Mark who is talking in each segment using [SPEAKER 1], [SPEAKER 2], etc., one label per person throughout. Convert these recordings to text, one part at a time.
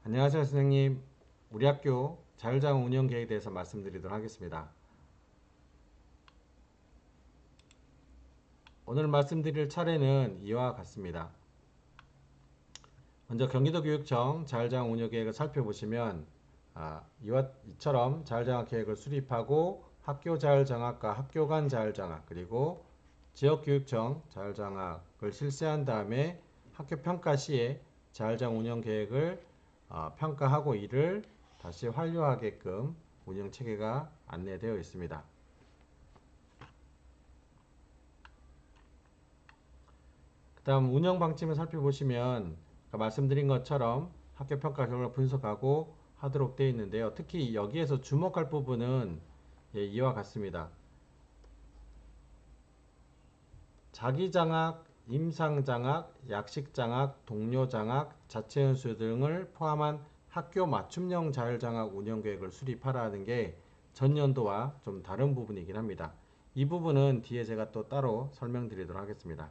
[SPEAKER 1] 안녕하세요, 선생님. 우리 학교 자율장학 운영 계획에 대해서 말씀드리도록 하겠습니다. 오늘 말씀드릴 차례는 이와 같습니다. 먼저 경기도교육청 자율장학 운영 계획을 살펴보시면 이처럼 자율장학 계획을 수립하고 학교 자율장학과 학교 간 자율장학 그리고 지역교육청 자율장학을 실시한 다음에 학교 평가 시에 자율장학 운영 계획을 평가하고 이를 다시 완료하게끔 운영 체계가 안내되어 있습니다. 그 다음 운영 방침을 살펴보시면 아까 말씀드린 것처럼 학교 평가 결과를 분석하고 하도록 되어 있는데요. 특히 여기에서 주목할 부분은 이와 같습니다. 자기장학, 임상장학, 약식장학, 동료장학, 자체연수 등을 포함한 학교 맞춤형 자율장학 운영계획을 수립하라는 게 전년도와 좀 다른 부분이긴 합니다. 이 부분은 뒤에 제가 또 따로 설명드리도록 하겠습니다.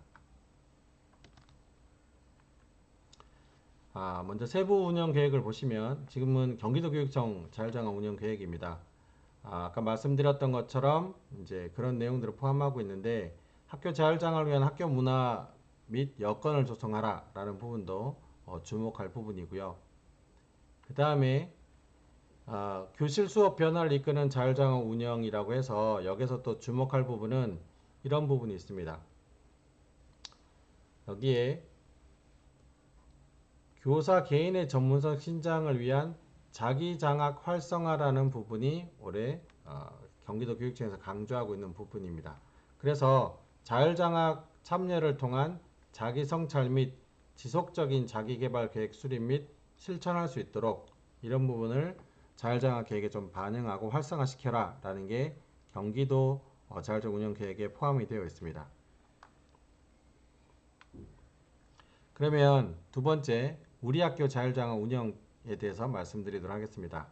[SPEAKER 1] 먼저 세부 운영 계획을 보시면 지금은 경기도교육청 자율장학 운영 계획입니다. 아까 말씀드렸던 것처럼 이제 그런 내용들을 포함하고 있는데 학교 자율장학을 위한 학교 문화 및 여건을 조성하라 라는 부분도 주목할 부분이고요. 그 다음에 교실 수업 변화를 이끄는 자율장학 운영이라고 해서 여기서 또 주목할 부분은 이런 부분이 있습니다. 여기에 교사 개인의 전문성 신장을 위한 자기장학 활성화라는 부분이 올해 경기도 교육청에서 강조하고 있는 부분입니다. 그래서 자율장학 참여를 통한 자기 성찰 및 지속적인 자기개발 계획 수립 및 실천할 수 있도록 이런 부분을 자율장학 계획에 좀 반영하고 활성화시켜라 라는 게 경기도 자율적 운영 계획에 포함이 되어 있습니다. 그러면 두 번째 우리 학교 자율장학 운영에 대해서 말씀드리도록 하겠습니다.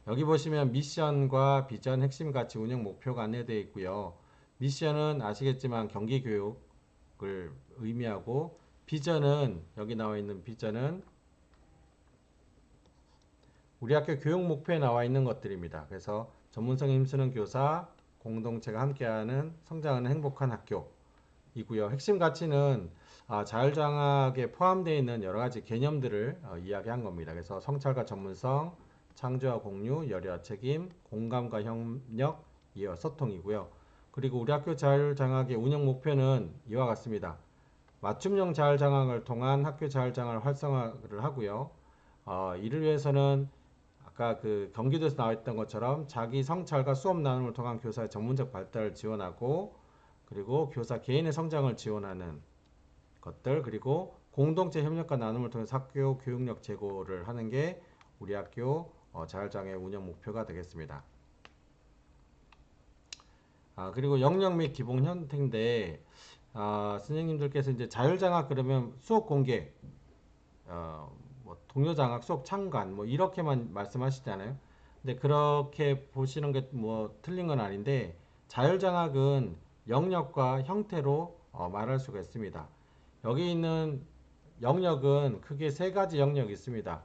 [SPEAKER 1] 여기 보시면 미션과 비전, 핵심 가치, 운영 목표가 안내되어 있고요. 미션은 아시겠지만 경기교육을 의미하고 비전은 여기 나와 있는 비전은 우리 학교 교육 목표에 나와 있는 것들입니다. 그래서 전문성에 힘쓰는 교사, 공동체가 함께하는 성장하는 행복한 학교이고요. 핵심 가치는 자율장학에 포함되어 있는 여러 가지 개념들을 이야기한 겁니다. 그래서 성찰과 전문성, 창조와 공유, 열의와 책임, 공감과 협력, 이해와 소통이고요. 그리고 우리 학교 자율장학의 운영 목표는 이와 같습니다. 맞춤형 자율장학을 통한 학교 자율장학을 활성화를 하고요. 이를 위해서는 아까 그 경기도에서 나와 있던 것처럼 자기 성찰과 수업 나눔을 통한 교사의 전문적 발달을 지원하고 그리고 교사 개인의 성장을 지원하는 것들 그리고 공동체 협력과 나눔을 통해서 학교 교육력 제고를 하는 게 우리 학교 자율장애 운영 목표가 되겠습니다. 그리고 영역 및 기본 형태인데 선생님들께서 이제 자율장학 그러면 수업 공개 뭐 동료장학 수업 참관 뭐 이렇게만 말씀하시잖아요. 근데 그렇게 보시는 게 뭐 틀린 건 아닌데 자율장학은 영역과 형태로 말할 수가 있습니다. 여기 있는 영역은 크게 세 가지 영역이 있습니다.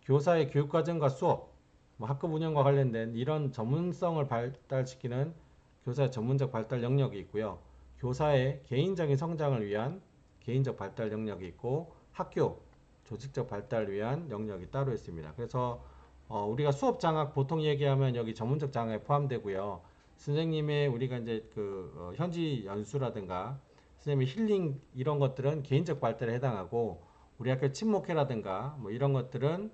[SPEAKER 1] 교사의 교육과정과 수업, 뭐 학급 운영과 관련된 이런 전문성을 발달시키는 교사의 전문적 발달 영역이 있고요. 교사의 개인적인 성장을 위한 개인적 발달 영역이 있고 학교 조직적 발달을 위한 영역이 따로 있습니다. 그래서 우리가 수업 장학 보통 얘기하면 여기 전문적 장학에 포함되고요. 선생님의 우리가 이제 그 현지 연수라든가 선생님의 힐링 이런 것들은 개인적 발달에 해당하고 우리 학교 친목회라든가 뭐 이런 것들은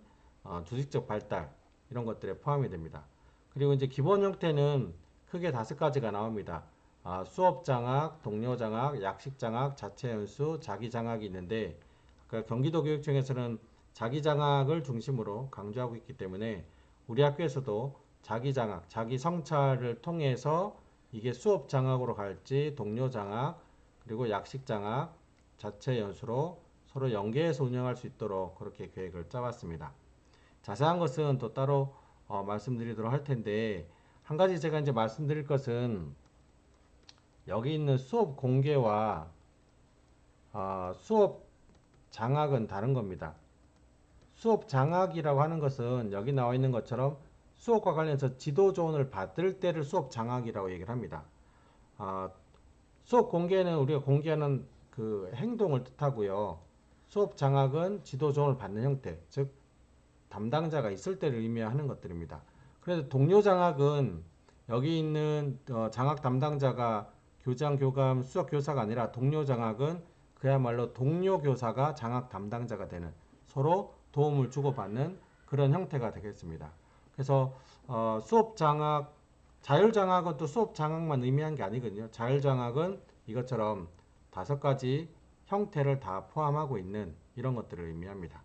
[SPEAKER 1] 조직적 발달 이런 것들에 포함이 됩니다. 그리고 이제 기본 형태는 크게 5가지가 나옵니다. 수업 장학, 동료 장학, 약식 장학, 자체 연수, 자기 장학이 있는데 경기도 교육청에서는 자기 장학을 중심으로 강조하고 있기 때문에 우리 학교에서도 자기 장학, 자기 성찰을 통해서 이게 수업 장학으로 갈지 동료 장학, 그리고 약식 장학, 자체 연수로 서로 연계해서 운영할 수 있도록 그렇게 계획을 짜봤습니다. 자세한 것은 또 따로 말씀드리도록 할 텐데 한 가지 제가 이제 말씀드릴 것은 여기 있는 수업 공개와 수업 장학은 다른 겁니다. 수업 장학이라고 하는 것은 여기 나와 있는 것처럼 수업과 관련해서 지도 조언을 받을 때를 수업 장학이라고 얘기를 합니다. 아, 수업 공개는 우리가 공개하는 그 행동을 뜻하고요. 수업 장학은 지도 조언을 받는 형태, 즉 담당자가 있을 때를 의미하는 것들입니다. 그래서 동료 장학은 여기 있는 장학 담당자가 교장, 교감, 수석 교사가 아니라 동료 장학은 그야말로 동료 교사가 장학 담당자가 되는 서로 도움을 주고받는 그런 형태가 되겠습니다. 그래서 수업 장학, 자율 장학은 또 수업 장학만 의미한 게 아니거든요. 자율 장학은 이것처럼 5가지 형태를 다 포함하고 있는 이런 것들을 의미합니다.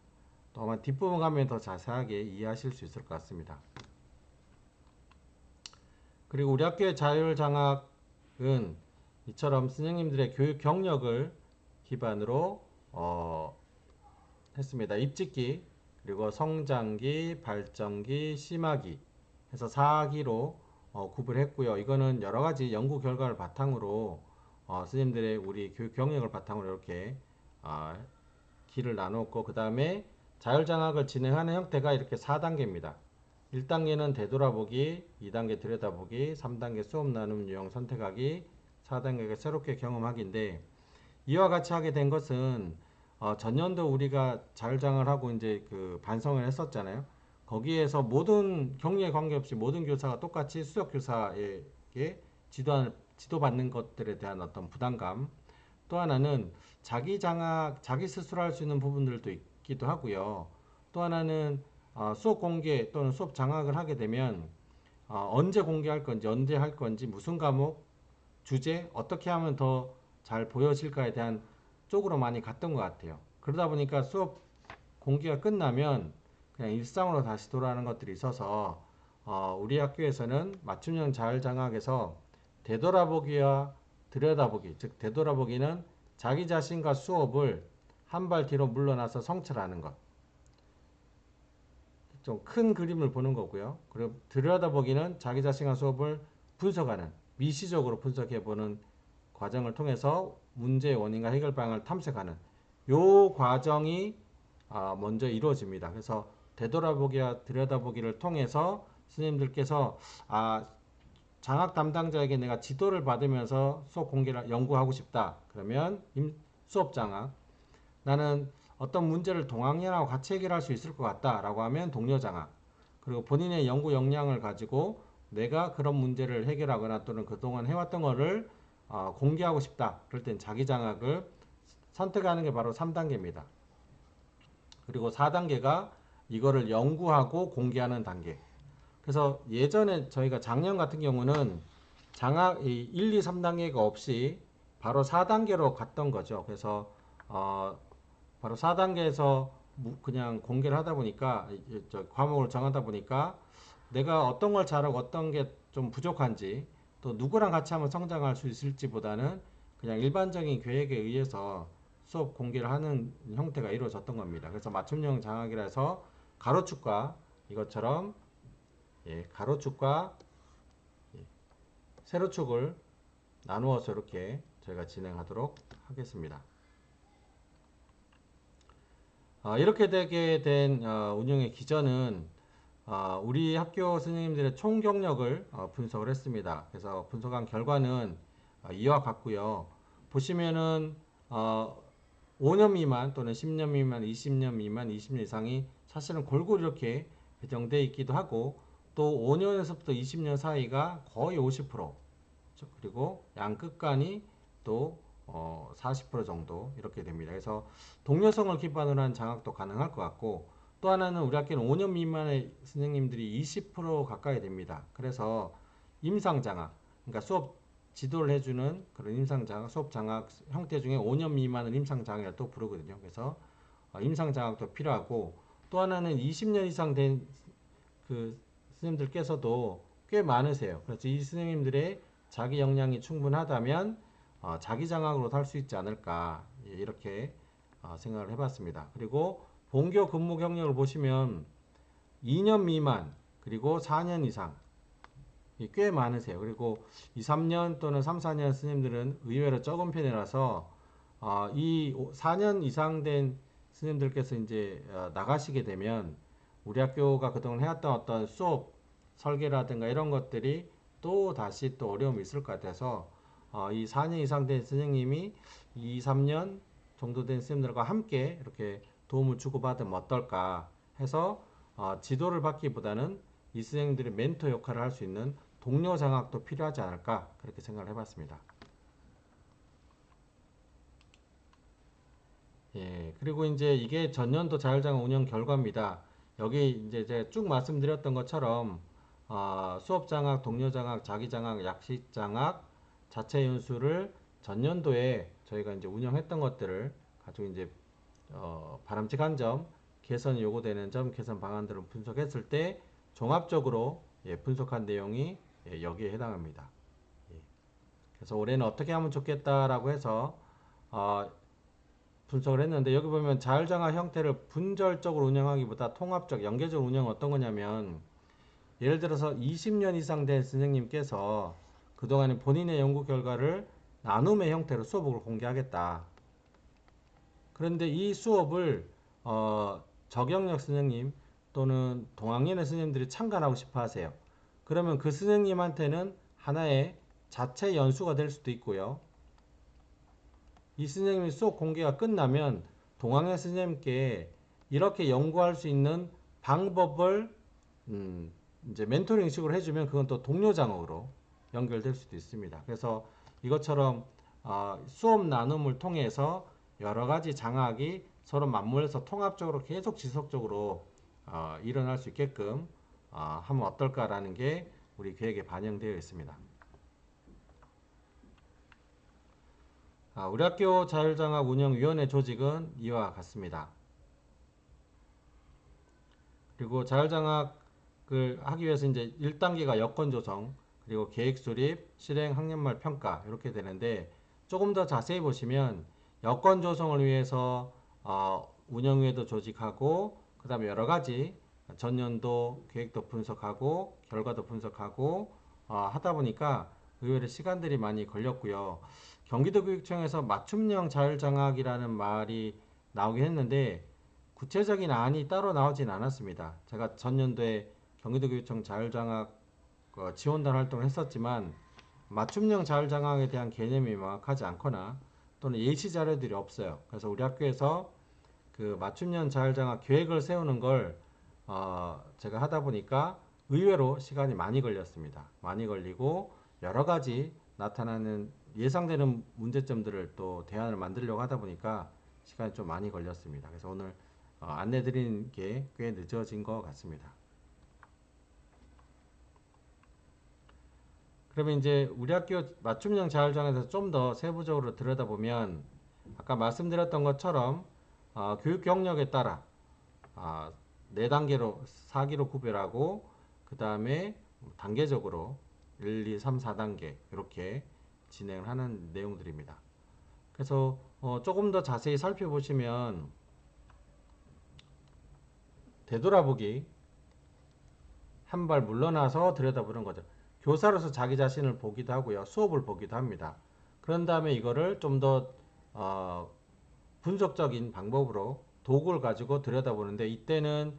[SPEAKER 1] 또 아마 뒷부분 가면 더 자세하게 이해하실 수 있을 것 같습니다. 그리고 우리 학교의 자율장학은 이처럼 선생님들의 교육 경력을 기반으로 했습니다. 입직기, 그리고 성장기, 발전기, 심화기 해서 4기로 구분했고요. 이거는 여러 가지 연구 결과를 바탕으로 선생님들의 우리 교육 경력을 바탕으로 이렇게 기를 나눴고, 그 다음에 자율장학을 진행하는 형태가 이렇게 4단계입니다. 1단계는 되돌아보기, 2단계 들여다보기, 3단계 수업 나눔 유형 선택하기, 4단계가 새롭게 경험하기인데, 이와 같이 하게 된 것은 전년도 우리가 자율장학을 하고 이제 그 반성을 했었잖아요. 거기에서 모든 경리에 관계없이 모든 교사가 똑같이 수석 교사에게 지도받는 것들에 대한 어떤 부담감, 또 하나는 자기 장학, 자기 스스로 할 수 있는 부분들도 있기도 하고요. 또 하나는 수업 공개 또는 수업 장학을 하게 되면 언제 공개할 건지, 언제 할 건지, 무슨 과목, 주제, 어떻게 하면 더 잘 보여질까에 대한 쪽으로 많이 갔던 것 같아요. 그러다 보니까 수업 공개가 끝나면 그냥 일상으로 다시 돌아가는 것들이 있어서 우리 학교에서는 맞춤형 자율장학에서 되돌아보기와 들여다보기, 즉 되돌아보기는 자기 자신과 수업을 한 발 뒤로 물러나서 성찰하는 것, 좀 큰 그림을 보는 거고요. 그리고 들여다보기는 자기 자신과 수업을 분석하는, 미시적으로 분석해보는 과정을 통해서 문제의 원인과 해결 방향을 탐색하는 요 과정이 먼저 이루어집니다. 그래서 되돌아보기와 들여다보기를 통해서 스님들께서 장학 담당자에게 내가 지도를 받으면서 수업 공개를 연구하고 싶다. 그러면 수업 장학, 나는 어떤 문제를 동학년하고 같이 해결할 수 있을 것 같다라고 하면 동료 장학, 그리고 본인의 연구 역량을 가지고 내가 그런 문제를 해결하거나 또는 그동안 해왔던 거를 공개하고 싶다. 그럴 땐 자기 장학을 선택하는 게 바로 3단계입니다. 그리고 4단계가 이거를 연구하고 공개하는 단계. 그래서 예전에 저희가 작년 같은 경우는 장학 1, 2, 3단계가 없이 바로 4단계로 갔던 거죠. 그래서 바로 4단계에서 그냥 공개를 하다 보니까 과목을 정하다 보니까 내가 어떤 걸 잘하고 어떤 게 좀 부족한지, 또 누구랑 같이 하면 성장할 수 있을지보다는 그냥 일반적인 계획에 의해서 수업 공개를 하는 형태가 이루어졌던 겁니다. 그래서 맞춤형 장학이라 해서 가로축과 이것처럼 가로축과 세로축을 나누어서 이렇게 저희가 진행하도록 하겠습니다. 이렇게 되게 된 운영의 기전은 우리 학교 선생님들의 총 경력을 분석을 했습니다. 그래서 분석한 결과는 이와 같고요. 보시면은 5년 미만 또는 10년 미만, 20년 미만, 20년 이상이 사실은 골고루 이렇게 배정되어 있기도 하고, 또 5년에서부터 20년 사이가 거의 50%, 그리고 양 끝간이 또 40% 정도 이렇게 됩니다. 그래서 동료성을 기반으로 한 장학도 가능할 것 같고, 또 하나는 우리 학교는 5년 미만의 선생님들이 20% 가까이 됩니다. 그래서 임상장학, 그러니까 수업 지도를 해주는 그런 임상장학, 수업장학 형태 중에 5년 미만을 임상장학이라고 또 부르거든요. 그래서 임상장학도 필요하고, 또 하나는 20년 이상 된 그 선생님들께서도 꽤 많으세요. 그래서 이 선생님들의 자기 역량이 충분하다면 자기 장학으로 할 수 있지 않을까, 이렇게 생각을 해봤습니다. 그리고 본교 근무 경력을 보시면 2년 미만 그리고 4년 이상 꽤 많으세요. 그리고 2, 3년 또는 3, 4년 스님들은 의외로 적은 편이라서 이 4년 이상 된 스님들께서 이제 나가시게 되면 우리 학교가 그동안 해왔던 어떤 수업 설계라든가 이런 것들이 또 다시 또 어려움이 있을 것 같아서 이 4년 이상 된 선생님이 2, 3년 정도 된 선생님들과 함께 이렇게 도움을 주고받으면 어떨까 해서 지도를 받기보다는 이 선생님들이 멘토 역할을 할 수 있는 동료 장학도 필요하지 않을까 그렇게 생각을 해봤습니다. 예, 그리고 이제 이게 전년도 자율장학 운영 결과입니다. 여기 이제 제가 쭉 말씀드렸던 것처럼 수업장학, 동료장학, 자기장학, 약식장학, 자체 연수를 전년도에 저희가 이제 운영했던 것들을 가지고 이제 바람직한 점, 개선 요구되는 점, 개선 방안들을 분석했을 때 종합적으로 분석한 내용이 여기에 해당합니다. 예, 그래서 올해는 어떻게 하면 좋겠다라고 해서 어, 분석을 했는데 여기 보면 자율장학 형태를 분절적으로 운영하기보다 통합적, 연계적 운영은 어떤 거냐면 예를 들어서 20년 이상 된 선생님께서 그동안에 본인의 연구 결과를 나눔의 형태로 수업을 공개하겠다. 그런데 이 수업을 저경력 선생님 또는 동학년의 선생님들이 참관하고 싶어 하세요. 그러면 그 선생님한테는 하나의 자체 연수가 될 수도 있고요. 이 선생님이 수업 공개가 끝나면 동학년 선생님께 이렇게 연구할 수 있는 방법을 이제 멘토링식으로 해주면 그건 또 동료 장학으로 연결될 수도 있습니다. 그래서 이것처럼 수업 나눔을 통해서 여러 가지 장학이 서로 맞물려서 통합적으로 계속 지속적으로 일어날 수 있게끔 하면 어떨까라는 게 우리 계획에 반영되어 있습니다. 우리 학교 자율장학 운영위원회 조직은 이와 같습니다. 그리고 자율장학을 하기 위해서 이제 1단계가 여건 조성, 그리고 계획 수립, 실행, 학년말 평가 이렇게 되는데 조금 더 자세히 보시면 여건 조성을 위해서 운영위도 조직하고 그 다음에 여러 가지 전년도 계획도 분석하고 결과도 분석하고 하다 보니까 의외로 시간들이 많이 걸렸고요. 경기도교육청에서 맞춤형 자율장학이라는 말이 나오긴 했는데 구체적인 안이 따로 나오진 않았습니다. 제가 전년도에 경기도교육청 자율장학 지원단 활동을 했었지만 맞춤형 자율장학에 대한 개념이 명확하지 않거나 또는 예시 자료들이 없어요. 그래서 우리 학교에서 그 맞춤형 자율장학 계획을 세우는 걸 제가 하다 보니까 의외로 시간이 많이 걸렸습니다. 많이 걸리고 여러 가지 나타나는 예상되는 문제점들을 또 대안을 만들려고 하다 보니까 시간이 좀 많이 걸렸습니다. 그래서 오늘 안내 드리는 게 꽤 늦어진 것 같습니다. 그러면 이제 우리 학교 맞춤형 자율장학에서 좀 더 세부적으로 들여다보면 아까 말씀드렸던 것처럼 교육 경력에 따라 4단계로 4기로 구별하고 그 다음에 단계적으로 1, 2, 3, 4단계 이렇게 진행을 하는 내용들입니다. 그래서 조금 더 자세히 살펴보시면 되돌아보기 한 발 물러나서 들여다보는 거죠. 교사로서 자기 자신을 보기도 하고요. 수업을 보기도 합니다. 그런 다음에 이거를 좀 더 분석적인 방법으로 도구를 가지고 들여다보는데 이때는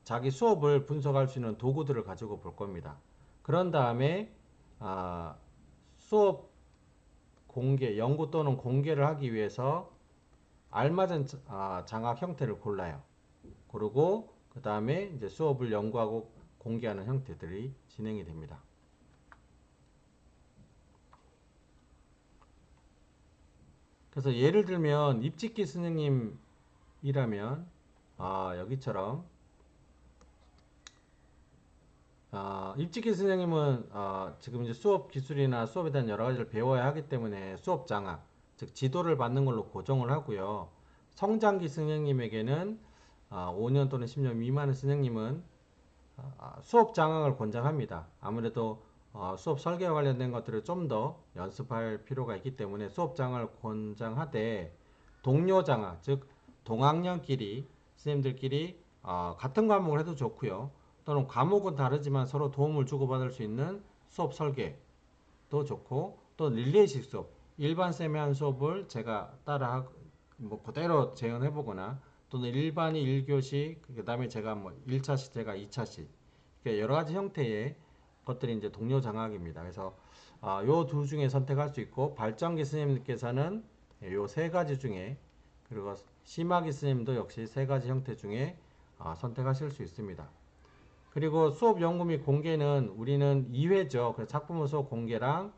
[SPEAKER 1] 자기 수업을 분석할 수 있는 도구들을 가지고 볼 겁니다. 그런 다음에 수업 공개, 연구 또는 공개를 하기 위해서 알맞은 장학 형태를 골라요. 그리고 그 다음에 이제 수업을 연구하고 공개하는 형태들이 진행이 됩니다. 그래서 예를 들면 입직기 선생님이라면 여기처럼 입직기 선생님은 지금 이제 수업 기술이나 수업에 대한 여러 가지를 배워야 하기 때문에 수업 장학, 즉 지도를 받는 걸로 고정을 하고요. 성장기 선생님에게는 5년 또는 10년 미만의 선생님은 수업 장학을 권장합니다. 아무래도 수업 설계와 관련된 것들을 좀 더 연습할 필요가 있기 때문에 수업 장학을 권장하되 동료 장학, 즉 동학년끼리 선생님들끼리 같은 과목을 해도 좋고요. 또는 과목은 다르지만 서로 도움을 주고받을 수 있는 수업 설계도 좋고 또 릴레이식 수업, 일반 쌤의 한 수업을 제가 따라 뭐 그대로 재현해 보거나 또는 일반이 1교시, 그 다음에 제가 뭐 1차시, 제가 2차시. 그러니까 여러 가지 형태의 것들이 이제 동료 장학입니다. 그래서 요 두 중에 선택할 수 있고, 발전기 스님께서는 요 세 가지 중에, 그리고 심화기 스님도 역시 세 가지 형태 중에 선택하실 수 있습니다. 그리고 수업 연구 및 공개는 우리는 2회죠. 그래서 작품의 수업 공개랑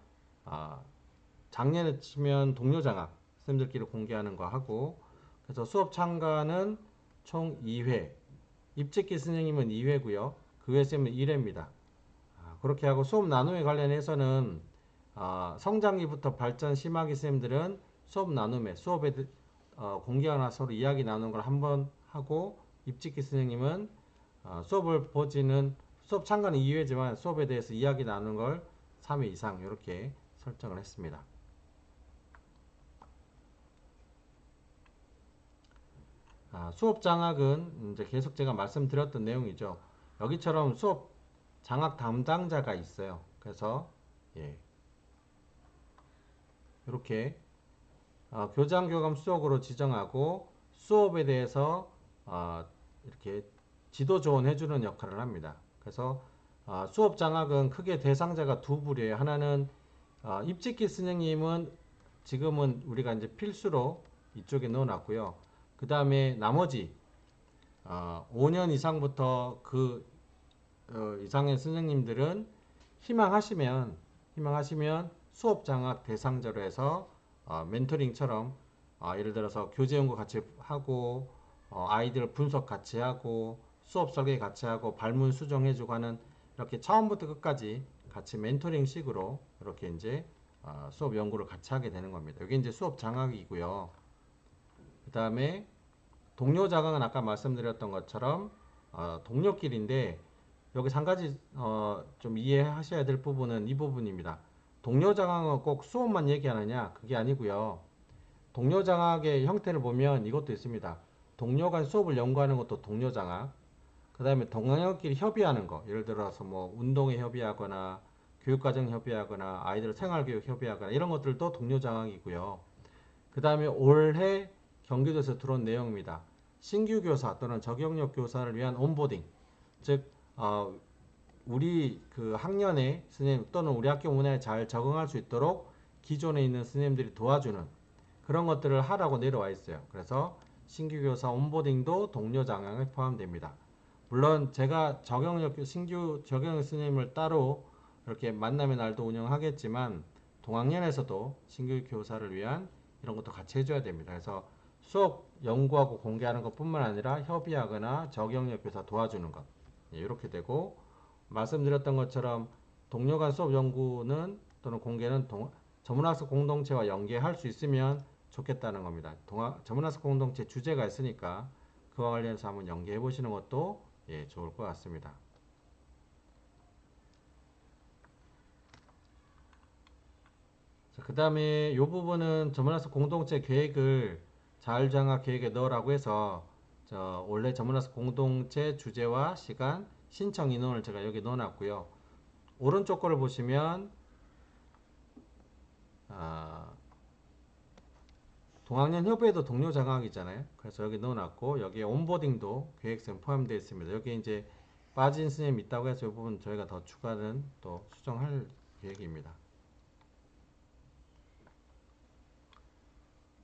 [SPEAKER 1] 작년에 치면 동료 장학 선생님들끼리 공개하는 거 하고, 그래서 수업 참가는 총 2회, 입직기 선생님은 2회고요. 그 외 쌤은 1회입니다. 그렇게 하고 수업 나눔에 관련해서는 성장기부터 발전 심화기 쌤들은 수업 나눔에 수업에 공개하거나 서로 이야기 나누는 걸 한번 하고, 입직기 선생님은 수업을 보지는 수업 참가는 2회지만 수업에 대해서 이야기 나누는 걸 3회 이상 이렇게 설정을 했습니다. 수업 장학은 이제 계속 제가 말씀드렸던 내용이죠. 여기처럼 수업 장학 담당자가 있어요. 그래서 이렇게 교장 교감 수석으로 지정하고 수업에 대해서 이렇게 지도 조언해 주는 역할을 합니다. 그래서 수업 장학은 크게 대상자가 두 부류예요. 하나는 입직기 선생님은 지금은 우리가 이제 필수로 이쪽에 넣어놨고요. 그 다음에 나머지 5년 이상부터 그 이상의 선생님들은 희망하시면 수업 장학 대상자로 해서 멘토링처럼 예를 들어서 교재 연구 같이 하고 아이들 분석 같이 하고 수업 설계 같이 하고 발문 수정해주고 하는, 이렇게 처음부터 끝까지 같이 멘토링 식으로 이렇게 이제 수업 연구를 같이 하게 되는 겁니다. 이게 이제 수업 장학이고요. 그 다음에 동료 장학은 아까 말씀드렸던 것처럼 동료끼리인데, 여기서 한 가지 좀 이해하셔야 될 부분은 이 부분입니다. 동료 장학은 꼭 수업만 얘기하느냐? 그게 아니고요. 동료 장학의 형태를 보면 이것도 있습니다. 동료 간 수업을 연구하는 것도 동료 장학. 그 다음에 동료끼리 협의하는 거. 예를 들어서 뭐 운동에 협의하거나 교육과정 협의하거나 아이들 생활교육 협의하거나 이런 것들도 동료 장학이고요. 그 다음에 올해 경기도에서 들어온 내용입니다. 신규 교사 또는 적용력 교사를 위한 온보딩. 즉 우리 그 학년에 선생님 또는 우리 학교 문화에 잘 적응할 수 있도록 기존에 있는 선생님들이 도와주는 그런 것들을 하라고 내려와 있어요. 그래서 신규 교사 온보딩도 동료 장학에 포함됩니다. 물론 제가 신규 적용력 선생님을 따로 이렇게 만남의 날도 운영하겠지만 동학년에서도 신규 교사를 위한 이런 것도 같이 해줘야 됩니다. 그래서 수업 연구하고 공개하는 것뿐만 아니라 협의하거나 적용력 교사 도와주는 것, 이렇게 되고, 말씀드렸던 것처럼 동료 간 수업 연구는 또는 공개는 전문학습 공동체와 연계할 수 있으면 좋겠다는 겁니다. 전문학습 공동체 주제가 있으니까 그와 관련해서 한번 연계해 보시는 것도 좋을 것 같습니다. 그 다음에 이 부분은 전문학습 공동체 계획을 자율장학 계획에 넣으라고 해서 원래 전문학습 공동체 주제와 시간, 신청 인원을 제가 여기 넣어놨고요. 오른쪽 거를 보시면 동학년 협의회도 동료 장학이잖아요. 그래서 여기 넣어놨고, 여기에 온보딩도 계획서에 포함되어 있습니다. 여기 이제 빠진 선생님 있다고 해서 이 부분 저희가 더 추가는 또 수정할 계획입니다.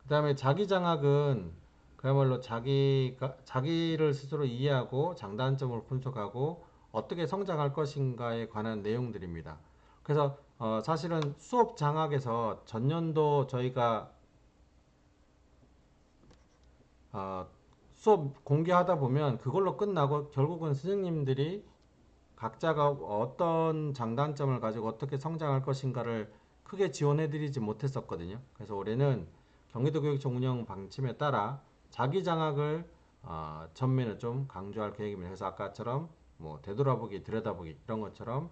[SPEAKER 1] 그 다음에 자기 장학은 그야말로 자기를 스스로 이해하고 장단점을 분석하고 어떻게 성장할 것인가에 관한 내용들입니다. 그래서 사실은 수업 장학에서 전년도 저희가 수업 공개하다 보면 그걸로 끝나고 결국은 선생님들이 각자가 어떤 장단점을 가지고 어떻게 성장할 것인가를 크게 지원해드리지 못했었거든요. 그래서 올해는 경기도교육청 운영 방침에 따라 자기 장학을 전면에 좀 강조할 계획입니다. 그래서 아까처럼 뭐 되돌아보기, 들여다보기 이런 것처럼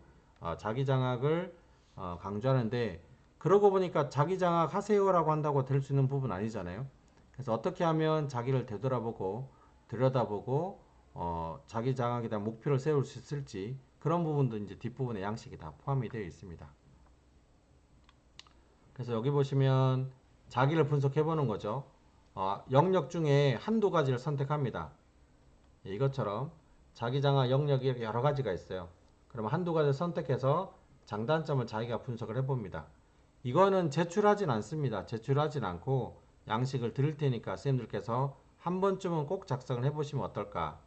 [SPEAKER 1] 자기 장학을 강조하는데, 그러고 보니까 자기 장학 하세요라고 한다고 될 수 있는 부분 아니잖아요. 그래서 어떻게 하면 자기를 되돌아보고 들여다보고 자기 장학에 대한 목표를 세울 수 있을지, 그런 부분도 이제 뒷부분에 양식이 다 포함이 되어 있습니다. 그래서 여기 보시면 자기를 분석해 보는 거죠. 영역 중에 한두 가지를 선택합니다. 이것처럼 자기장악 영역이 여러 가지가 있어요. 그러면 한두 가지를 선택해서 장단점을 자기가 분석을 해봅니다. 이거는 제출하진 않습니다. 제출하진 않고 양식을 드릴 테니까 선생님들께서 한 번쯤은 꼭 작성을 해보시면 어떨까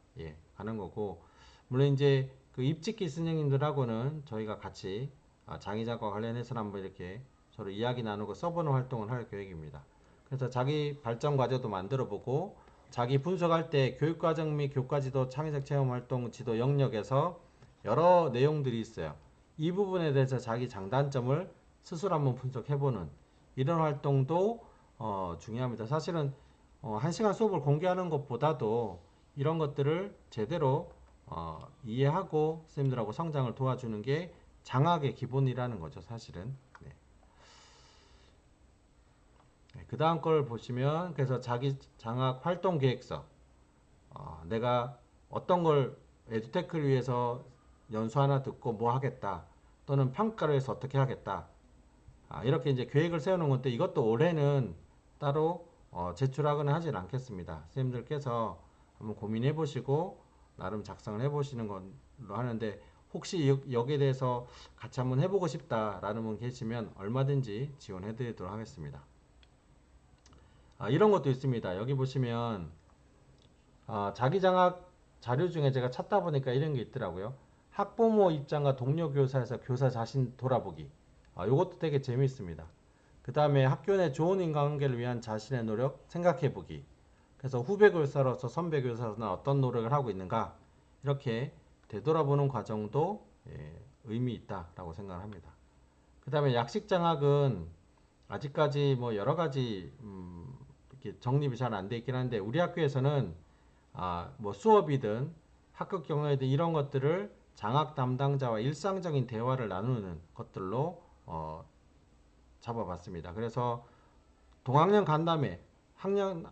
[SPEAKER 1] 하는 거고, 물론 이제 그 입직기 선생님들하고는 저희가 같이 장의작과 관련해서 한번 이렇게 서로 이야기 나누고 써보는 활동을 할 계획입니다. 그래서 자기 발전 과제도 만들어 보고 자기 분석할 때 교육과정 및 교과지도 창의적 체험활동 지도 영역에서 여러 내용들이 있어요. 이 부분에 대해서 자기 장단점을 스스로 한번 분석해보는 이런 활동도 중요합니다. 사실은 1시간 수업을 공개하는 것보다도 이런 것들을 제대로 이해하고 선생님들하고 성장을 도와주는 게 장학의 기본이라는 거죠, 사실은. 네. 그 다음 걸 보시면, 그래서 자기 장학 활동 계획서. 내가 어떤 걸 에듀테크를 위해서 연수 하나 듣고 뭐 하겠다. 또는 평가를 해서 어떻게 하겠다. 이렇게 이제 계획을 세우는 건데, 이것도 올해는 따로 제출하거나 하진 않겠습니다. 선생님들께서 한번 고민해 보시고 나름 작성을 해 보시는 걸로 하는데, 혹시 여기에 대해서 같이 한번 해보고 싶다라는 분 계시면 얼마든지 지원해 드리도록 하겠습니다. 이런 것도 있습니다. 여기 보시면 자기장학 자료 중에 제가 찾다 보니까 이런 게 있더라고요. 학부모 입장과 동료 교사에서 교사 자신 돌아보기. 이것도 되게 재미있습니다. 그 다음에 학교 내 좋은 인간관계를 위한 자신의 노력 생각해보기. 그래서 후배 교사로서 선배 교사로서는 어떤 노력을 하고 있는가, 이렇게 되돌아보는 과정도 의미 있다라고 생각합니다. 그 다음에 약식장학은 아직까지 뭐 여러 가지 이렇게 정립이 잘 안 돼 있긴 한데, 우리 학교에서는 뭐 수업이든 학급 경로이든 이런 것들을 장학 담당자와 일상적인 대화를 나누는 것들로 잡아봤습니다. 그래서 동학년 간담회, 학년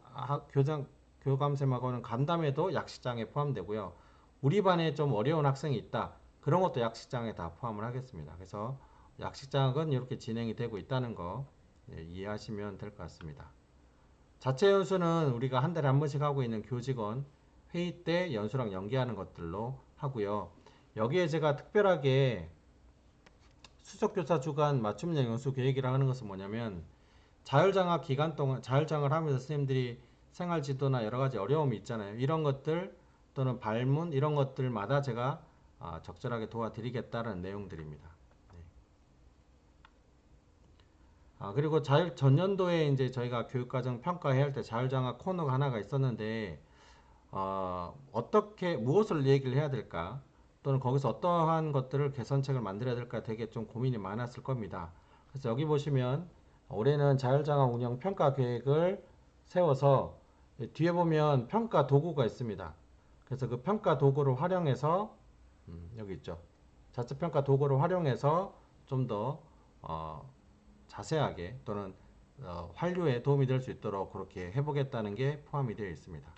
[SPEAKER 1] 교감쌤하고는 간담회도 약식장에 포함되고요. 우리 반에 좀 어려운 학생이 있다, 그런 것도 약식장에 다 포함을 하겠습니다. 그래서 약식장은 이렇게 진행이 되고 있다는 거 이해하시면 될 것 같습니다. 자체 연수는 우리가 한 달에 한 번씩 하고 있는 교직원 회의 때 연수랑 연계하는 것들로 하고요. 여기에 제가 특별하게 수석교사 주간 맞춤형 연수 계획이라 하는 것은 뭐냐면, 자율장학 기간 동안 자율장학을 하면서 선생님들이 생활지도나 여러가지 어려움이 있잖아요. 이런 것들 또는 발문 이런 것들마다 제가 적절하게 도와드리겠다는 내용들입니다. 네. 그리고 전년도에 이제 저희가 교육과정 평가해야 할 때 자율장학 코너가 하나가 있었는데, 어떻게 무엇을 얘기를 해야 될까, 또는 거기서 어떠한 것들을 개선책을 만들어야 될까 되게 좀 고민이 많았을 겁니다. 그래서 여기 보시면 올해는 자율장학 운영 평가 계획을 세워서 뒤에 보면 평가 도구가 있습니다. 그래서 그 평가 도구를 활용해서 여기 있죠. 자체 평가 도구를 활용해서 좀 더 자세하게 또는 환류에 도움이 될 수 있도록 그렇게 해보겠다는 게 포함이 되어 있습니다.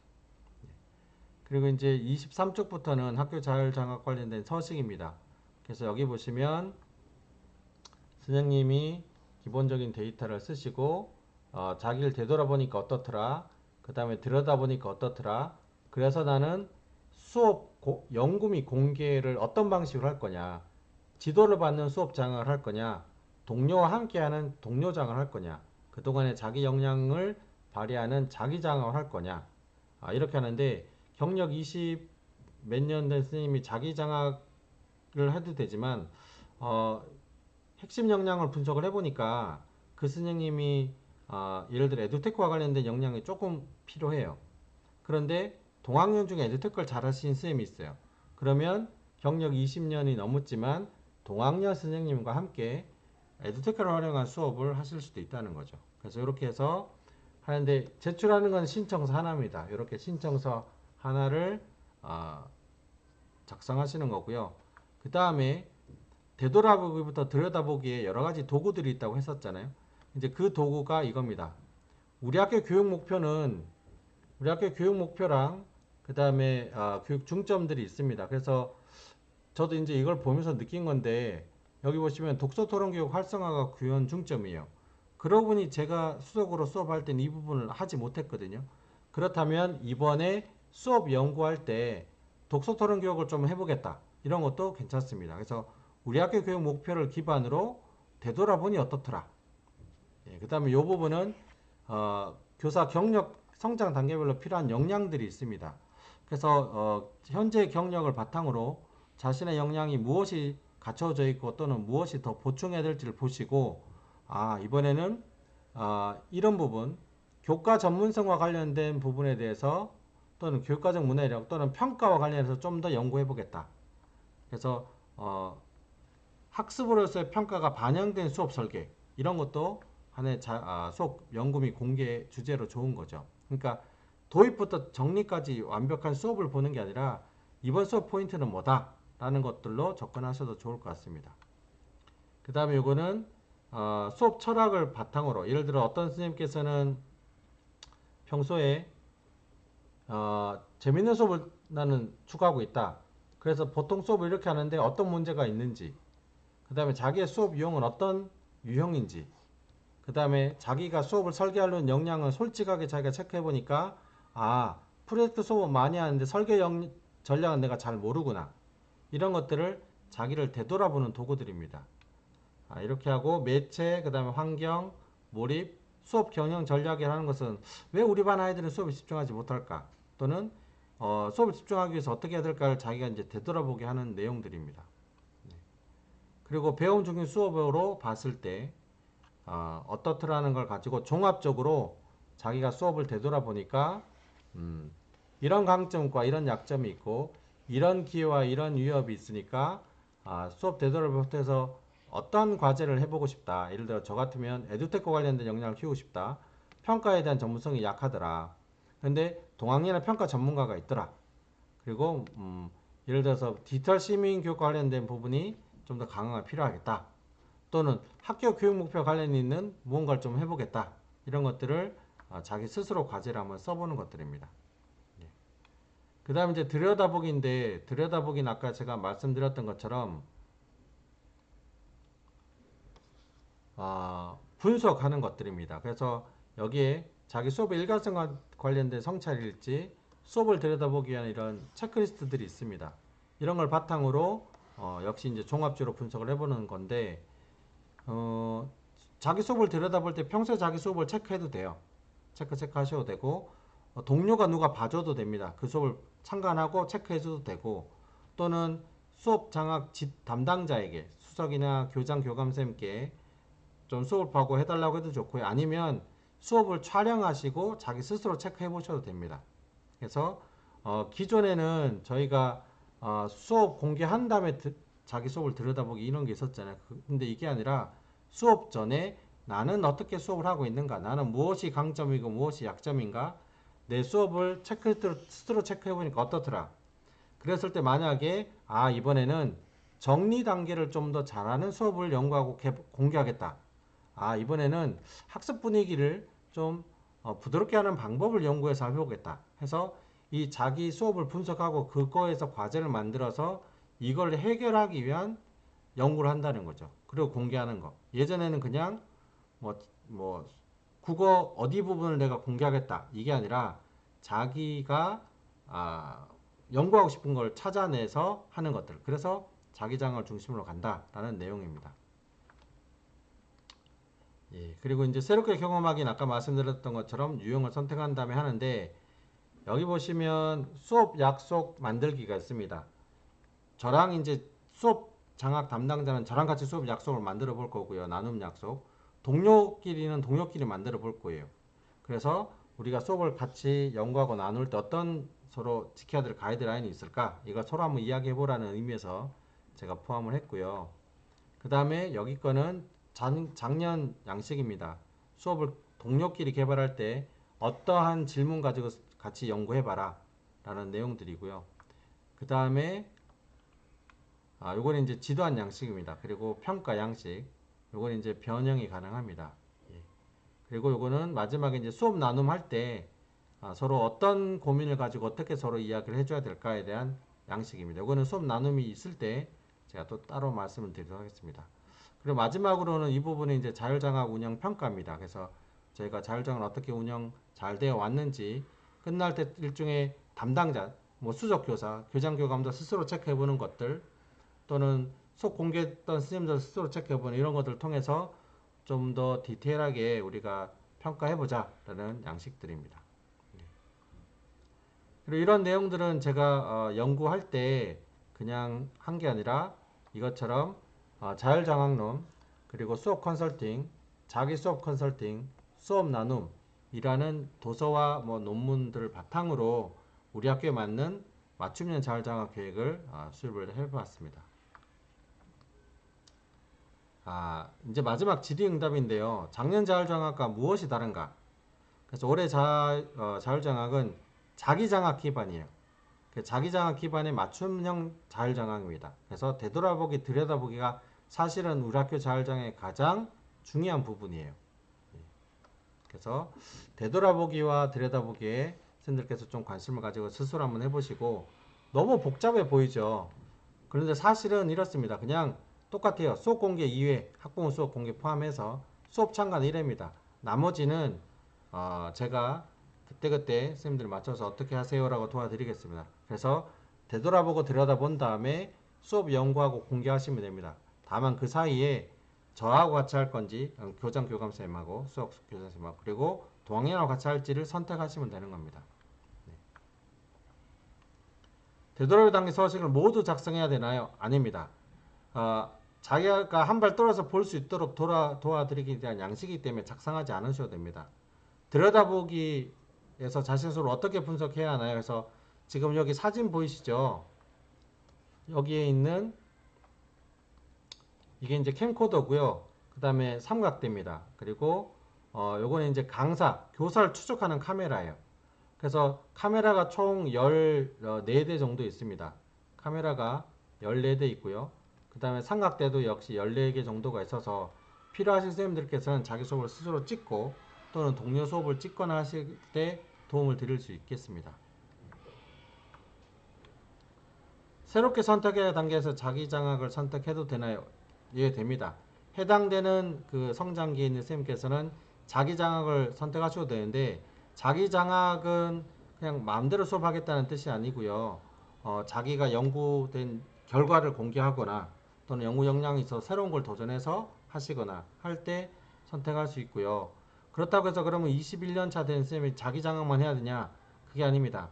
[SPEAKER 1] 그리고 이제 23쪽부터는 학교 자율장학 관련된 서식입니다. 그래서 여기 보시면 선생님이 기본적인 데이터를 쓰시고 자기를 되돌아보니까 어떻더라, 그 다음에 들여다보니까 어떻더라, 그래서 나는 수업 연구 및 공개를 어떤 방식으로 할 거냐, 지도를 받는 수업 장악을 할 거냐, 동료와 함께하는 동료 장악을 할 거냐, 그동안의 자기 역량을 발휘하는 자기 장악을 할 거냐, 이렇게 하는데, 경력 20 몇 년 된 선생님이 자기 장악을 해도 되지만 핵심 역량을 분석을 해보니까 그 선생님이 예를 들어 에듀테크와 관련된 역량이 조금 필요해요. 그런데 동학년 중에 에듀테크를 잘 하시는 선생님이 있어요. 그러면 경력 20년이 넘었지만 동학년 선생님과 함께 에듀테크를 활용한 수업을 하실 수도 있다는 거죠. 그래서 이렇게 해서 하는데, 제출하는 건 신청서 하나입니다. 이렇게 신청서 하나를 작성하시는 거고요. 그 다음에 되돌아보기부터 들여다보기에 여러 가지 도구들이 있다고 했었잖아요. 이제 그 도구가 이겁니다. 우리 학교 교육 목표는 우리 학교 교육 목표랑 그 다음에 교육 중점들이 있습니다. 그래서 저도 이제 이걸 보면서 느낀 건데, 여기 보시면 독서 토론 교육 활성화가 구현 중점이에요. 그러고 보니 제가 수석으로 수업할 때는 이 부분을 하지 못했거든요. 그렇다면 이번에 수업 연구할 때 독서 토론 교육을 좀 해보겠다. 이런 것도 괜찮습니다. 그래서 우리 학교 교육 목표를 기반으로 되돌아보니 어떻더라. 예, 그 다음에 이 부분은 교사 경력 성장 단계별로 필요한 역량들이 있습니다. 그래서 현재 경력을 바탕으로 자신의 역량이 무엇이 갖춰져 있고 또는 무엇이 더 보충해야 될지를 보시고 이번에는 이런 부분 교과 전문성과 관련된 부분에 대해서 또는 교육과정 문해력 또는 평가와 관련해서 좀 더 연구해 보겠다. 그래서 학습으로서의 평가가 반영된 수업 설계 이런 것도 하나의 수업 연구 및 공개 주제로 좋은 거죠. 그러니까 도입부터 정리까지 완벽한 수업을 보는 게 아니라 이번 수업 포인트는 뭐다 라는 것들로 접근하셔도 좋을 것 같습니다. 그 다음에 이거는 수업 철학을 바탕으로 예를 들어 어떤 선생님께서는 평소에 재밌는 수업을 나는 추구하고 있다. 그래서 보통 수업을 이렇게 하는데 어떤 문제가 있는지, 그 다음에 자기의 수업 유형은 어떤 유형인지, 그 다음에 자기가 수업을 설계하려는 역량은 솔직하게 자기가 체크해 보니까 프로젝트 수업은 많이 하는데 설계 전략은 내가 잘 모르구나. 이런 것들을 자기를 되돌아보는 도구들입니다. 이렇게 하고 매체, 그 다음에 환경, 몰입, 수업 경영 전략이라는 것은 왜 우리 반 아이들은 수업에 집중하지 못할까? 또는 수업을 집중하기 위해서 어떻게 해야 될까를 자기가 이제 되돌아보게 하는 내용들입니다. 그리고 배움 중인 수업으로 봤을 때 어떻더라는 걸 가지고 종합적으로 자기가 수업을 되돌아보니까 이런 강점과 이런 약점이 있고 이런 기회와 이런 위협이 있으니까 수업 되돌아볼 때서 어떤 과제를 해보고 싶다. 예를 들어 저 같으면 에듀테크 관련된 역량을 키우고 싶다. 평가에 대한 전문성이 약하더라. 근데 동학년에 평가 전문가가 있더라. 그리고 예를 들어서 디지털 시민 교육 관련된 부분이 좀 더 강화가 필요하겠다. 또는 학교 교육 목표 관련 있는 무언가를 좀 해보겠다. 이런 것들을 자기 스스로 과제를 한번 써보는 것들입니다. 그 다음에 이제 들여다보기인데 들여다보기는 아까 제가 말씀드렸던 것처럼 분석하는 것들입니다. 그래서 여기에 자기 수업의 일관성과 관련된 성찰일지 수업을 들여다보기 위한 이런 체크리스트들이 있습니다. 이런 걸 바탕으로 역시 이제 종합적으로 분석을 해보는 건데 자기 수업을 들여다볼 때 평소에 자기 수업을 체크해도 돼요. 체크하셔도 되고 동료가 누가 봐줘도 됩니다. 그 수업을 참관하고 체크해줘도 되고 또는 수업 장학 담당자에게 수석이나 교장 교감쌤께 좀 수업을 보고 해달라고 해도 좋고요. 아니면 수업을 촬영하시고 자기 스스로 체크해 보셔도 됩니다. 그래서 기존에는 저희가 수업 공개한 다음에 자기 수업을 들여다보기 이런 게 있었잖아요. 근데 이게 아니라 수업 전에 나는 어떻게 수업을 하고 있는가, 나는 무엇이 강점이고 무엇이 약점인가, 내 수업을 스스로 체크해 보니까 어떻더라. 그랬을 때 만약에 이번에는 정리 단계를 좀 더 잘하는 수업을 연구하고 공개하겠다. 이번에는 학습 분위기를 좀 부드럽게 하는 방법을 연구해서 해보겠다 해서 이 자기 수업을 분석하고 그거에서 과제를 만들어서 이걸 해결하기 위한 연구를 한다는 거죠. 그리고 공개하는 거. 예전에는 그냥 뭐 국어 어디 부분을 내가 공개하겠다 이게 아니라 자기가 연구하고 싶은 걸 찾아내서 하는 것들. 그래서 자기장을 중심으로 간다라는 내용입니다. 그리고 이제 새롭게 경험하기는 아까 말씀드렸던 것처럼 유형을 선택한 다음에 하는데 여기 보시면 수업 약속 만들기가 있습니다. 저랑 이제 수업 장학 담당자는 저랑 같이 수업 약속을 만들어 볼 거고요. 나눔 약속. 동료끼리는 동료끼리 만들어 볼 거예요. 그래서 우리가 수업을 같이 연구하고 나눌 때 어떤 서로 지켜야 될 가이드라인이 있을까? 이거 서로 한번 이야기해 보라는 의미에서 제가 포함을 했고요. 그 다음에 여기 거는 작년 양식입니다. 수업을 동료끼리 개발할 때 어떠한 질문 가지고 같이 연구해봐라 라는 내용들이고요. 그 다음에 요거는 이제 지도한 양식입니다. 그리고 평가 양식 요거는 이제 변형이 가능합니다. 그리고 요거는 마지막에 이제 수업 나눔할 때 서로 어떤 고민을 가지고 어떻게 서로 이야기를 해줘야 될까에 대한 양식입니다. 요거는 수업 나눔이 있을 때 제가 또 따로 말씀을 드리도록 하겠습니다. 그리고 마지막으로는 이 부분이 이제 자율장학 운영 평가입니다. 그래서 저희가 자율장학을 어떻게 운영 잘 되어 왔는지 끝날 때 일종의 담당자, 뭐 수석 교사, 교장 교감도 스스로 체크해 보는 것들 또는 수업 공개했던 스님들 스스로 체크해 보는 이런 것들을 통해서 좀 더 디테일하게 우리가 평가해 보자라는 양식들입니다. 그리고 이런 내용들은 제가 연구할 때 그냥 한 게 아니라 이것처럼 자율장학론 그리고 수업 컨설팅, 자기 수업 컨설팅, 수업 나눔이라는 도서와 뭐 논문들을 바탕으로 우리 학교에 맞는 맞춤형 자율장학 계획을 수립을 해봤습니다. 이제 마지막 질의응답인데요. 작년 자율장학과 무엇이 다른가? 그래서 올해 자율장학은 자기장학 기반이에요. 자기장학 기반의 맞춤형 자율장학입니다. 그래서 되돌아보기, 들여다보기가 사실은 우리 학교 자율장학의 가장 중요한 부분이에요. 그래서 되돌아보기와 들여다보기에 선생님들께서 좀 관심을 가지고 스스로 한번 해보시고 너무 복잡해 보이죠. 그런데 사실은 이렇습니다. 그냥 똑같아요. 수업 공개 2회, 학부모 수업 공개 포함해서 수업 참관 1회입니다. 나머지는 제가 그때그때 선생님들 맞춰서 어떻게 하세요라고 도와드리겠습니다. 그래서 되돌아보고 들여다본 다음에 수업 연구하고 공개하시면 됩니다. 다만 그 사이에 저하고 같이 할 건지 교장 교감쌤하고 수업 교장쌤하고 그리고 동학년하고 같이 할지를 선택하시면 되는 겁니다. 되돌아보기 단계 서식을 모두 작성해야 되나요? 아닙니다. 자기가 한 발 떨어서 볼 수 있도록 도와드리기 위한 양식이기 때문에 작성하지 않으셔도 됩니다. 들여다보기에서 자신 스스로 어떻게 분석해야 하나요? 그래서 지금 여기 사진 보이시죠? 여기에 있는 이게 이제 캠코더고요. 그 다음에 삼각대입니다. 그리고 요거는 이제 강사, 교사를 추적하는 카메라예요. 그래서 카메라가 총 14대 정도 있습니다. 카메라가 14대 있고요. 그 다음에 삼각대도 역시 14개 정도가 있어서 필요하신 선생님들께서는 자기 수업을 스스로 찍고 또는 동료 수업을 찍거나 하실 때 도움을 드릴 수 있겠습니다. 새롭게 선택해야 단계에서 자기장학을 선택해도 되나요? 예, 됩니다. 해당되는 그 성장기에 있는 선생님께서는 자기장학을 선택하셔도 되는데 자기장학은 그냥 마음대로 수업하겠다는 뜻이 아니고요. 자기가 연구된 결과를 공개하거나 또는 연구 역량이 있어 새로운 걸 도전해서 하시거나 할 때 선택할 수 있고요. 그렇다고 해서 그러면 21년차 된 쌤이 자기장학만 해야 되냐? 그게 아닙니다.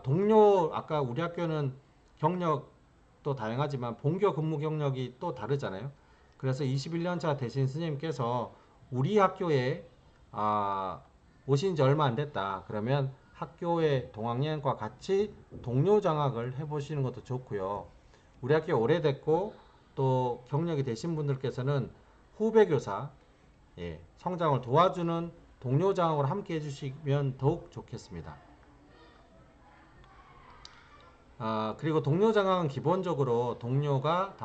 [SPEAKER 1] 동료 아까 우리 학교는 경력도 다양하지만 본교 근무 경력이 또 다르잖아요. 그래서 21년차 되신 스님께서 우리 학교에 오신 지 얼마 안 됐다. 그러면 학교의 동학년과 같이 동료 장학을 해보시는 것도 좋고요. 우리 학교 오래됐고 또 경력이 되신 분들께서는 후배 교사, 성장을 도와주는 동료 장학을 함께 해주시면 더욱 좋겠습니다. 그리고 동료 장학은 기본적으로 동료가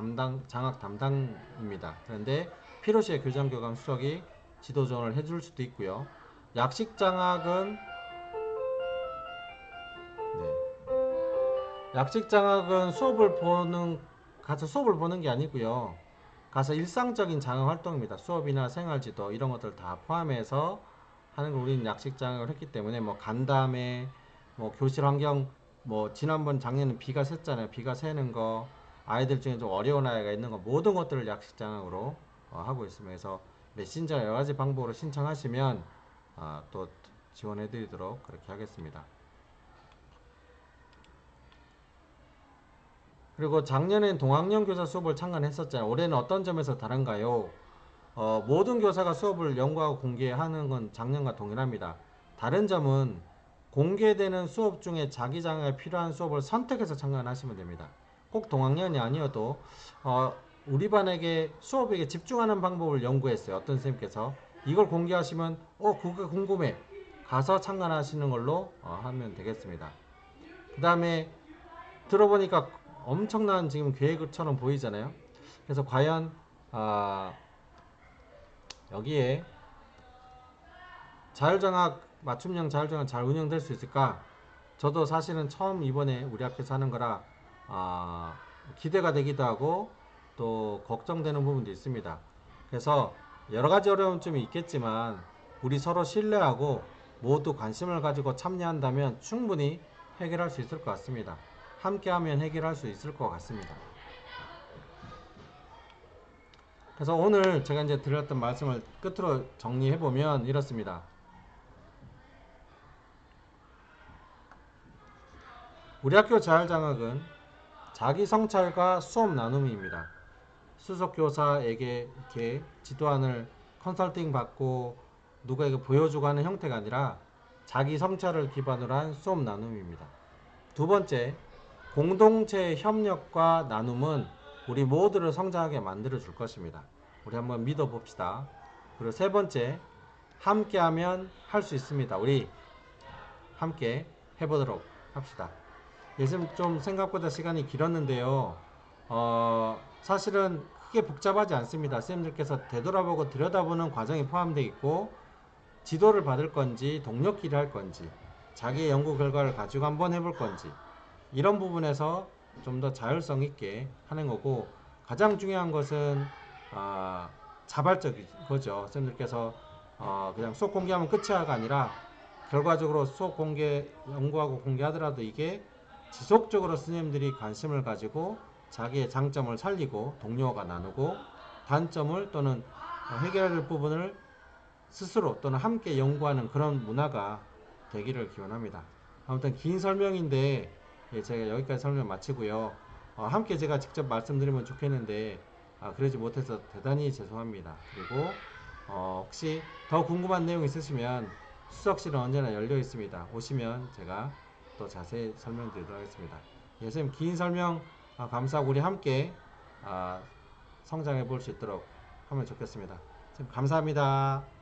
[SPEAKER 1] 장학 담당입니다. 그런데 필요시에 교장 교감 수석이 지도 지원을 해줄 수도 있고요. 약식 장학은 약식 장학은 가서 수업을 보는 게 아니고요. 가서 일상적인 장학 활동입니다. 수업이나 생활지도 이런 것들 다 포함해서 하는 걸 우리는 약식 장학을 했기 때문에 뭐 간담회, 뭐 교실 환경, 뭐 지난번 작년에 비가 샜잖아요. 비가 새는 거, 아이들 중에 좀 어려운 아이가 있는 거 모든 것들을 약식 장학으로 하고 있습니다. 그래서 메신저 여러 가지 방법으로 신청하시면 또 지원해드리도록 그렇게 하겠습니다. 그리고 작년엔 동학년 교사 수업을 참관했었잖아요. 올해는 어떤 점에서 다른가요? 모든 교사가 수업을 연구하고 공개하는 건 작년과 동일합니다. 다른 점은 공개되는 수업 중에 자기 장학에 필요한 수업을 선택해서 참관하시면 됩니다. 꼭 동학년이 아니어도 우리 반에게 수업에 집중하는 방법을 연구했어요. 어떤 선생님께서 이걸 공개하시면 그거 궁금해 가서 참관하시는 걸로 하면 되겠습니다. 그 다음에 들어보니까 엄청난 지금 계획처럼 보이잖아요. 그래서 과연 여기에 자율장학 맞춤형 자율장학 잘 운영될 수 있을까? 저도 사실은 처음 이번에 우리 학교에서 하는 거라 기대가 되기도 하고 또 걱정되는 부분도 있습니다. 그래서 여러 가지 어려움점이 있겠지만 우리 서로 신뢰하고 모두 관심을 가지고 참여한다면 충분히 해결할 수 있을 것 같습니다. 함께하면 해결할 수 있을 것 같습니다. 그래서 오늘 제가 이제 드렸던 말씀을 끝으로 정리해보면 이렇습니다. 우리 학교 자율장학은 자기 성찰과 수업 나눔입니다. 수석교사에게 이렇게 지도안을 컨설팅 받고 누구에게 보여주고 하는 형태가 아니라 자기 성찰을 기반으로 한 수업 나눔입니다. 두 번째, 공동체의 협력과 나눔은 우리 모두를 성장하게 만들어 줄 것입니다. 우리 한번 믿어 봅시다. 그리고 세 번째, 함께하면 할 수 있습니다. 우리 함께 해보도록 합시다. 예수님 좀 생각보다 시간이 길었는데요. 사실은 크게 복잡하지 않습니다. 선생님들께서 되돌아보고 들여다보는 과정이 포함되어 있고 지도를 받을 건지 동력기를 할 건지 자기의 연구 결과를 가지고 한번 해볼 건지 이런 부분에서 좀 더 자율성 있게 하는 거고 가장 중요한 것은 자발적인 거죠. 선생님들께서 그냥 수업 공개하면 끝이야가 아니라 결과적으로 수업 공개 연구하고 공개하더라도 이게 지속적으로 선생님들이 관심을 가지고 자기의 장점을 살리고 동료가 나누고 단점을 또는 해결해야 될 부분을 스스로 또는 함께 연구하는 그런 문화가 되기를 기원합니다. 아무튼 긴 설명인데 제가 여기까지 설명 마치고요. 함께 제가 직접 말씀드리면 좋겠는데 그러지 못해서 대단히 죄송합니다. 그리고 혹시 더 궁금한 내용 있으시면 수석실은 언제나 열려 있습니다. 오시면 제가 또 자세히 설명드리도록 하겠습니다. 예, 선생님 긴 설명 감사하고 우리 함께 성장해 볼 수 있도록 하면 좋겠습니다. 선생님 감사합니다.